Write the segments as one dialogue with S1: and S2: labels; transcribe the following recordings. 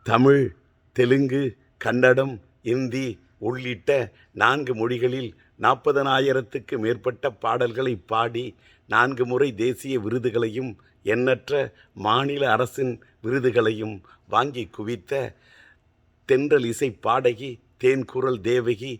S1: தமிழ், தெலுங்கு, கன்னடம், இந்தி உள்ளிட்ட 4 மொழிகளில் 40,000க்கு மேற்பட்ட பாடல்களை பாடி 4 முறை தேசிய விருதுகளையும் எண்ணற்ற மாநில அரசின் விருதுகளையும் வாங்கி குவித்த தென்றல் இசை பாடகி தேன்குரல் தேவகி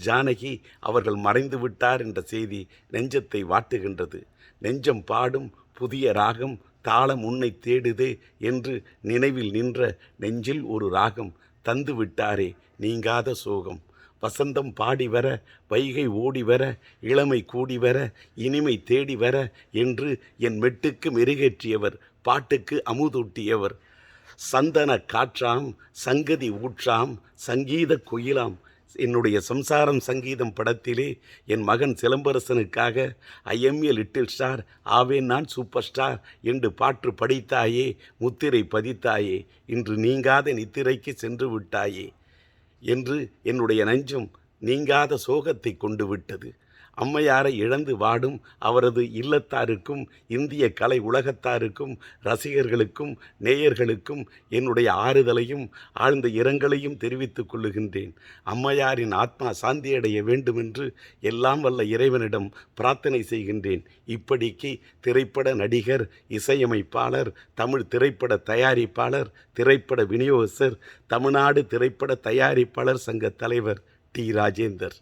S1: ஜானகி அவர்கள் மறைந்து விட்டார் என்ற செய்தி நெஞ்சத்தை வாட்டுகின்றது. நெஞ்சம் பாடும் புதிய ராகம் தாளம் உன்னை தேடுதே என்று நினைவில் நின்ற நெஞ்சில் ஒரு ராகம் தந்து விட்டாரே நீங்காத சோகம். வசந்தம் பாடி வர, வைகை ஓடி வர, இளமை கூடி வர, இனிமை தேடி வர என்று என் மெட்டுக்கு மெருகேற்றியவர், பாட்டுக்கு அமுதூட்டியவர். சந்தன காற்றாம், சங்கதி ஊற்றாம், சங்கீத குயிலாம். என்னுடைய சம்சாரம் சங்கீதம் படத்திலே என் மகன் சிலம்பரசனுக்காக I am a little star, ஆவேன் நான் சூப்பர் ஸ்டார் என்று பாட்டு படித்தாயே, முத்திரை பதித்தாயே, இன்று நீங்காத நித்திரைக்கு சென்று விட்டாயே என்று என்னுடைய நெஞ்சம் நீங்காத சோகத்தை கொண்டு விட்டது. அம்மையாரை இழந்து வாடும் அவரது இல்லத்தாருக்கும், இந்திய கலை உலகத்தாருக்கும், ரசிகர்களுக்கும், நேயர்களுக்கும் என்னுடைய ஆறுதலையும் ஆழ்ந்த இரங்கலையும் தெரிவித்துக் கொள்ளுகின்றேன். அம்மையாரின் ஆத்மா சாந்தியடைய வேண்டுமென்று எல்லாம் வல்ல இறைவனிடம் பிரார்த்தனை செய்கின்றேன். இப்படிக்கு திரைப்பட நடிகர், இசையமைப்பாளர், தமிழ் திரைப்பட தயாரிப்பாளர், திரைப்பட விநியோகஸ்தர், தமிழ்நாடு திரைப்பட தயாரிப்பாளர் சங்க தலைவர் டி. ராஜேந்தர்.